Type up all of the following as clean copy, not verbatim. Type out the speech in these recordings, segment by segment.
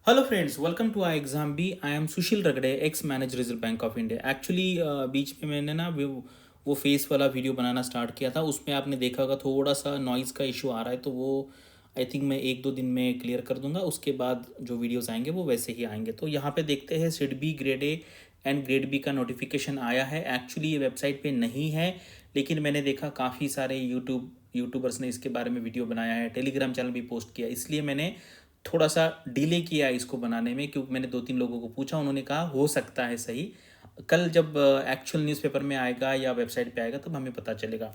Hello friends, welcome to I exam B. I am Sushil Ragade, ex manager Reserve Bank of India. Actually बीच में मैंने ना वो face वाला वीडियो बनाना स्टार्ट किया था। उसमें आपने देखा होगा थोड़ा सा नॉइज़ का इशू आ रहा है, तो वो आई थिंक मैं एक दो दिन में क्लियर कर दूंगा। उसके बाद जो वीडियोस आएंगे वो वैसे ही आएंगे। तो यहाँ पे देखते हैं SIDBI grade A and grade B का नोटिफिकेशन आया है। एक्चुअली ये वेबसाइट पे नहीं है, लेकिन मैंने देखा काफ़ी सारे यूट्यूबर्स ने इसके बारे में वीडियो बनाया है, टेलीग्राम चैनल भी पोस्ट किया, इसलिए मैंने थोड़ा सा डिले किया इसको बनाने में। क्योंकि मैंने दो तीन लोगों को पूछा, उन्होंने कहा हो सकता है सही, कल जब एक्चुअल न्यूज़पेपर में आएगा या वेबसाइट पे आएगा तब हमें पता चलेगा।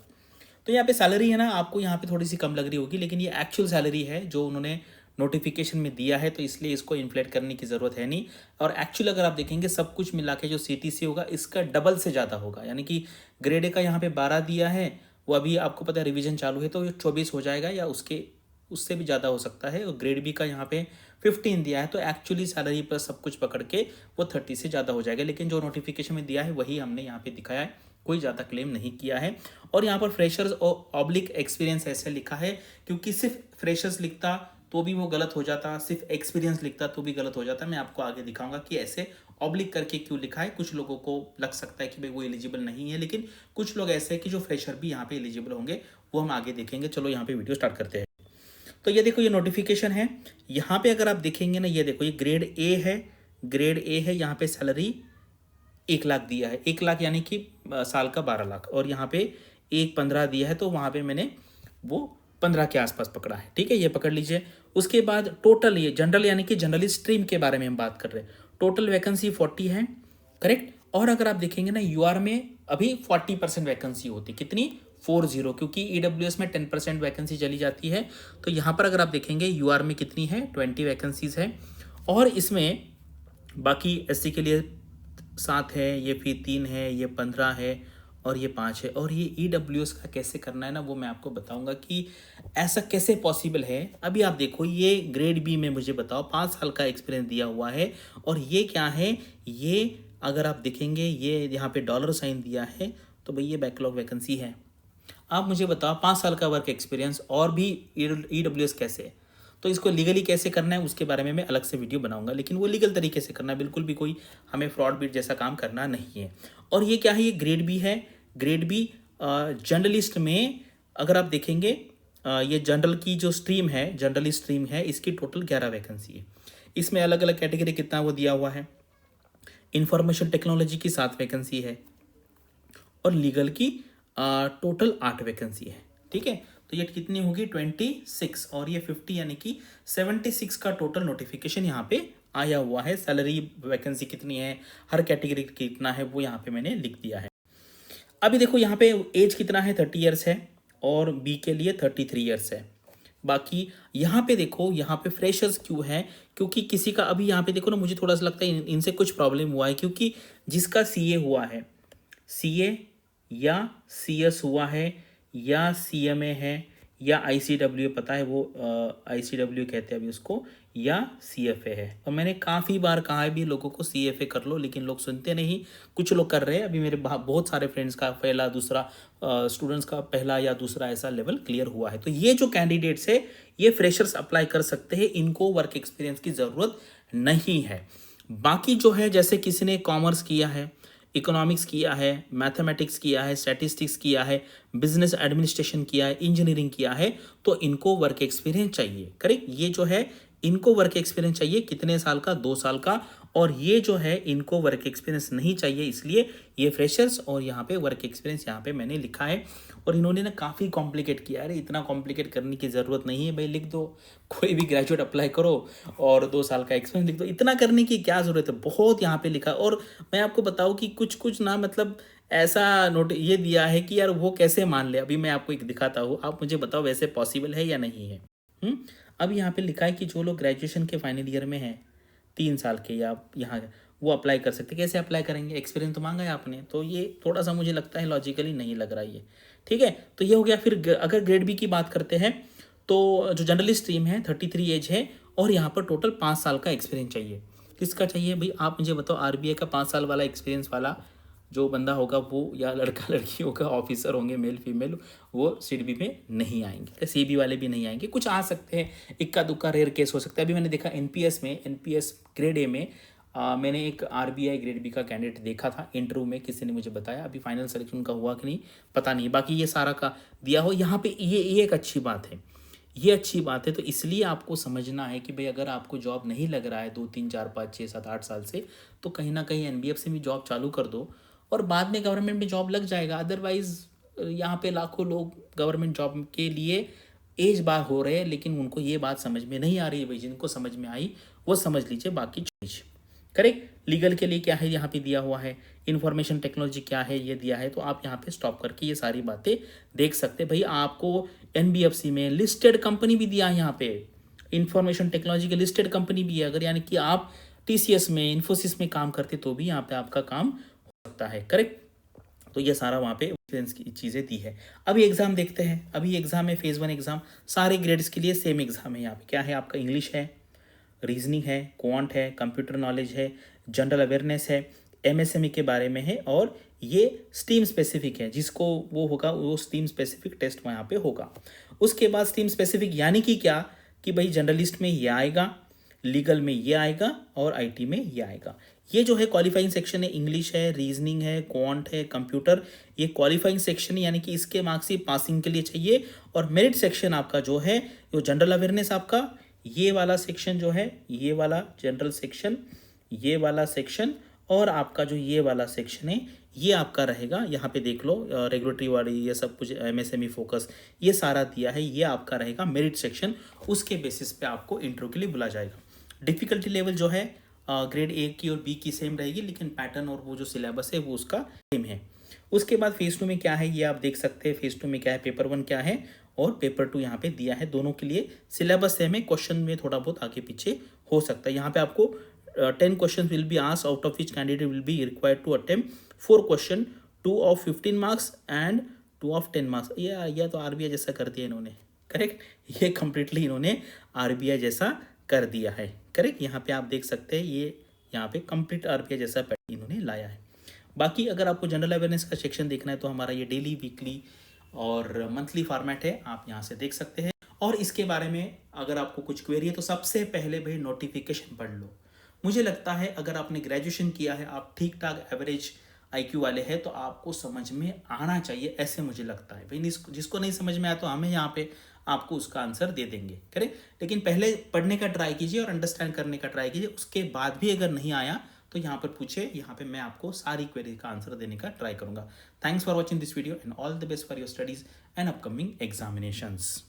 तो यहाँ पे सैलरी है ना, आपको यहाँ पे थोड़ी सी कम लग रही होगी, लेकिन ये एक्चुअल सैलरी है जो उन्होंने नोटिफिकेशन में दिया है, तो इसलिए इसको इन्फ्लेट करने की ज़रूरत है नहीं। और एक्चुअल अगर आप देखेंगे सब कुछ मिला के जो CTC होगा इसका डबल से ज़्यादा होगा। यानी कि ग्रेड ए का यहाँ पे 12 दिया है, वो अभी आपको पता है रिवीजन चालू है, तो ये 24 हो जाएगा या उससे भी ज़्यादा हो सकता है। और ग्रेड बी का यहाँ पे 15 दिया है, तो एक्चुअली सैलरी पर सब कुछ पकड़ के वो 30 से ज़्यादा हो जाएगा। लेकिन जो नोटिफिकेशन में दिया है वही हमने यहाँ पे दिखाया है, कोई ज़्यादा क्लेम नहीं किया है। और यहाँ पर फ्रेशर्स और ऑब्लिक एक्सपीरियंस ऐसे लिखा है, क्योंकि सिर्फ फ्रेशर्स लिखता तो भी वो गलत हो जाता, सिर्फ एक्सपीरियंस लिखता तो भी गलत हो जाता। मैं आपको आगे दिखाऊंगा कि ऐसे ऑब्लिक करके क्यों लिखा है। कुछ लोगों को लग सकता है कि भाई वो एलिजिबल नहीं है, लेकिन कुछ लोग ऐसे हैं कि जो फ्रेशर भी यहाँ पे एलिजिबल होंगे, वो हम आगे देखेंगे। चलो यहाँ पे वीडियो स्टार्ट करते हैं। तो ये देखो, ये नोटिफिकेशन है। यहाँ पे अगर आप देखेंगे ना, ये देखो, ये ग्रेड ए है, ग्रेड ए है। यहाँ पे सैलरी 1 लाख दिया है, 1 लाख यानी कि साल का 12 लाख। और यहाँ पे 1.15 दिया है, तो वहाँ पे मैंने वो 15 के आसपास पकड़ा है। ठीक है, ये पकड़ लीजिए। उसके बाद टोटल, ये जनरल यानी कि जनरल स्ट्रीम के बारे में हम बात कर रहे हैं। टोटल वैकेंसी 40 है, करेक्ट। और अगर आप देखेंगे ना, यूआर में अभी 40% वैकेंसी होती, कितनी, 40, क्योंकि ईडब्ल्यूएस में 10% वैकेंसी चली जाती है। तो यहाँ पर अगर आप देखेंगे यूआर में कितनी है, 20 वैकेंसीज है। और इसमें बाकी एससी के लिए 7 है, ये फिर 3 है, ये 15 है और ये 5 है। और ये ईडब्ल्यूएस का कैसे करना है ना, वो मैं आपको बताऊंगा कि ऐसा कैसे पॉसिबल है। अभी आप देखो, ये ग्रेड बी में मुझे बताओ 5 साल का एक्सपीरियंस दिया हुआ है। और ये क्या है, ये अगर आप देखेंगे, ये यहाँ पे डॉलर साइन दिया है, तो भाई ये बैकलॉग वैकेंसी है। आप मुझे बताओ 5 साल का वर्क एक्सपीरियंस और भी ईडब्ल्यूएस कैसे है। तो इसको लीगली कैसे करना है उसके बारे में मैं अलग से वीडियो बनाऊंगा, लेकिन वो लीगल तरीके से करना है, बिल्कुल भी कोई हमें फ्रॉड बीट जैसा काम करना नहीं है। और ये क्या है, ये ग्रेड बी है। ग्रेड बी जर्नलिस्ट में अगर आप देखेंगे, ये जनरल की जो स्ट्रीम है, जनरल स्ट्रीम है, इसकी टोटल 11 वैकेंसी है। इसमें अलग अलग कैटेगरी कितना वो दिया हुआ है। इंफॉर्मेशन टेक्नोलॉजी की 7 वैकेंसी है और लीगल की टोटल 8 वैकेंसी है। ठीक है, तो ये कितनी होगी, 26 और ये 50, यानी कि 76 का टोटल नोटिफिकेशन यहाँ पे आया हुआ है। सैलरी वैकेंसी कितनी है, हर कैटेगरी कितना है, वो यहाँ पे मैंने लिख दिया है। अभी देखो यहाँ पे एज कितना है, 30 ईयर्स है, और बी के लिए 33 ईयर्स है। बाकी यहाँ पे देखो, यहाँ पे फ्रेशर्स क्यों है, क्योंकि किसी का अभी यहाँ पे देखो ना, मुझे थोड़ा सा लगता है इनसे कुछ प्रॉब्लम हुआ है। क्योंकि जिसका सीए हुआ है, सीए या सीएस हुआ है या सीएमए है या आईसीडब्ल्यू, पता है वो आईसीडब्ल्यू कहते हैं अभी उसको, या सीएफए है। और मैंने काफ़ी बार कहा है भी लोगों को सीएफए कर लो, लेकिन लोग सुनते नहीं। कुछ लोग कर रहे हैं, अभी मेरे बहुत सारे फ्रेंड्स का पहला दूसरा, स्टूडेंट्स का पहला या दूसरा ऐसा लेवल क्लियर हुआ है। तो ये जो कैंडिडेट्स है, ये फ्रेशर्स अप्लाई कर सकते हैं, इनको वर्क एक्सपीरियंस की ज़रूरत नहीं है। बाकी जो है, जैसे किसी ने कॉमर्स किया है, इकोनॉमिक्स किया है, मैथमेटिक्स किया है, स्टैटिस्टिक्स किया है, बिजनेस एडमिनिस्ट्रेशन किया है, इंजीनियरिंग किया है, तो इनको वर्क एक्सपीरियंस चाहिए। करेक्ट, ये जो है इनको वर्क एक्सपीरियंस चाहिए, कितने साल का, 2 साल का। और ये जो है इनको वर्क एक्सपीरियंस नहीं चाहिए, इसलिए ये फ्रेशर्स और यहाँ पे वर्क एक्सपीरियंस यहाँ पे मैंने लिखा है। और इन्होंने ना काफ़ी कॉम्प्लिकेट किया है। अरे इतना कॉम्प्लिकेट करने की ज़रूरत नहीं है भाई, लिख दो कोई भी ग्रेजुएट अप्लाई करो और 2 साल का एक्सपीरियंस लिख दो, इतना करने की क्या ज़रूरत है। बहुत यहाँ पे लिखा। और मैं आपको बताऊँ कि कुछ कुछ ना, मतलब ऐसा नोट ये दिया है कि यार वो कैसे मान ले। अभी मैं आपको एक दिखाता हूँ, आप मुझे बताओ वैसे पॉसिबल है या नहीं है। अब यहाँ पे लिखा है कि जो लोग ग्रेजुएशन के फाइनल ईयर में हैं, 3 साल के, या यहाँ वो अप्लाई कर सकते। कैसे अप्लाई करेंगे, एक्सपीरियंस तो मांगा है आपने, तो ये थोड़ा सा मुझे लगता है लॉजिकली नहीं लग रहा है ये। ठीक है, तो ये हो गया। फिर अगर ग्रेड बी की बात करते हैं, तो जो जनरलिस्ट स्ट्रीम है, 33 एज है, और यहाँ पर टोटल 5 साल का एक्सपीरियंस चाहिए। किसका चाहिए भाई, आप मुझे बताओ। आरबीआई का 5 साल वाला एक्सपीरियंस वाला जो बंदा होगा वो या लड़का लड़की होगा, ऑफिसर होंगे मेल फीमेल, वो सीडबी में नहीं आएंगे, सीबी वाले भी नहीं आएंगे, कुछ आ सकते हैं, इक्का दुक्का रेयर केस हो सकता है। अभी मैंने देखा एनपीएस में, एनपीएस ग्रेड ए में मैंने एक आरबीआई ग्रेड बी का कैंडिडेट देखा था इंटरव्यू में, किसी ने मुझे बताया, अभी फाइनल सिलेक्शन का हुआ कि नहीं पता नहीं, बाकी ये सारा का दिया हो। यहाँ पे ये एक अच्छी बात है, ये अच्छी बात है। तो इसलिए आपको समझना है कि भाई अगर आपको जॉब नहीं लग रहा है 2 3 4 5 6 7 8 साल से, तो कहीं ना कहीं एनबीएफसी में जॉब चालू कर दो और बाद में गवर्नमेंट में जॉब लग जाएगा। अदरवाइज यहाँ पे लाखों लोग गवर्नमेंट जॉब के लिए एज बार हो रहे हैं, लेकिन उनको ये बात समझ में नहीं आ रही है। भाई जिनको समझ में आई वो समझ लीजिए, बाकी चीज करेक्ट। लीगल के लिए क्या है यहाँ पे दिया हुआ है, इंफॉर्मेशन टेक्नोलॉजी क्या है ये दिया है, तो आप यहाँ पे स्टॉप करके ये सारी बातें देख सकते हैं। भाई आपको एनबीएफसी में लिस्टेड कंपनी भी दिया है, यहाँ पे इंफॉर्मेशन टेक्नोलॉजी के लिस्टेड कंपनी भी है। अगर यानी कि आप टीसीएस में, इन्फोसिस में काम करते तो भी यहाँ पे आपका काम हो सकता है, करेक्ट। तो ये सारा वहाँ पे एक्सपीरियंस की चीज़ें दी है। अभी एग्जाम देखते हैं। अभी एग्जाम है फेज़ 1 एग्जाम, सारे ग्रेड्स के लिए सेम एग्जाम है। यहाँ पे क्या है, आपका इंग्लिश है, रीजनिंग है, क्वांट है, कंप्यूटर नॉलेज है, जनरल अवेयरनेस है, एमएसएमई के बारे में है, और ये स्टीम स्पेसिफिक है, जिसको वो होगा वो स्टीम स्पेसिफिक टेस्ट वहाँ पे होगा। उसके बाद स्टीम स्पेसिफिक यानी कि क्या, कि भाई जनरलिस्ट में ये आएगा, लीगल में ये आएगा और आईटी में ये आएगा। ये जो है क्वालिफाइंग सेक्शन है, इंग्लिश है, रीजनिंग है, क्वांट है, कंप्यूटर, ये क्वालिफाइंग सेक्शन है, यानी कि इसके मार्क्स ही पासिंग के लिए चाहिए। और मेरिट सेक्शन आपका जो है, जो जनरल अवेयरनेस आपका ये वाला सेक्शन जो है, ये वाला जनरल सेक्शन, ये वाला सेक्शन, और आपका जो ये वाला सेक्शन है ये आपका रहेगा। यहाँ पे देख लो रेगुलेटरी वाली ये सब कुछ, एमएसएमई फोकस, ये सारा दिया है, ये आपका रहेगा मेरिट सेक्शन। उसके बेसिस पे आपको इंटरव्यू के लिए बुला जाएगा। डिफिकल्टी लेवल जो है ग्रेड ए की और बी की सेम रहेगी, लेकिन पैटर्न और वो जो सिलेबस है वो उसका सेम है। उसके बाद फेज़ 2 में क्या है ये आप देख सकते हैं। फेज़ 2 में क्या है, पेपर 1 क्या है और पेपर 2 यहाँ पे दिया है। दोनों के लिए सिलेबस सेम है, क्वेश्चन में थोड़ा बहुत आगे पीछे हो सकता है। यहाँ पे आपको 10 question will be asked, out of which candidate will be required to attempt 4 question, 2 of 15 marks and 2 of 10 marks. ये तो आरबीआई जैसा कर दिया इन्होंने, करेक्ट। ये कंप्लीटली इन्होंने आरबीआई जैसा कर दिया है, करेक्ट। यहाँ पे आप देख सकते हैं, ये यहाँ पे कंप्लीट आरबीआई जैसा पैटर्न इन्होंने लाया है। बाकी अगर आपको जनरल अवेयरनेस का सेक्शन देखना है तो हमारा ये डेली, वीकली और मंथली फॉर्मेट है, आप यहाँ से देख सकते हैं। और इसके बारे में अगर आपको कुछ क्वेरी है तो सबसे पहले भाई नोटिफिकेशन पढ़ लो। मुझे लगता है अगर आपने ग्रेजुएशन किया है, आप ठीक ठाक एवरेज आईक्यू वाले हैं, तो आपको समझ में आना चाहिए, ऐसे मुझे लगता है। भाई जिसको नहीं समझ में आया तो हमें यहाँ पे आपको उसका आंसर दे देंगे, करेक्ट। लेकिन पहले पढ़ने का ट्राई कीजिए और अंडरस्टैंड करने का ट्राई कीजिए। उसके बाद भी अगर नहीं आया तो यहाँ पर पूछे, यहाँ पे मैं आपको सारी क्वेरी का आंसर देने का ट्राई करूँगा। Thanks for watching this video and all the best for your studies and upcoming examinations.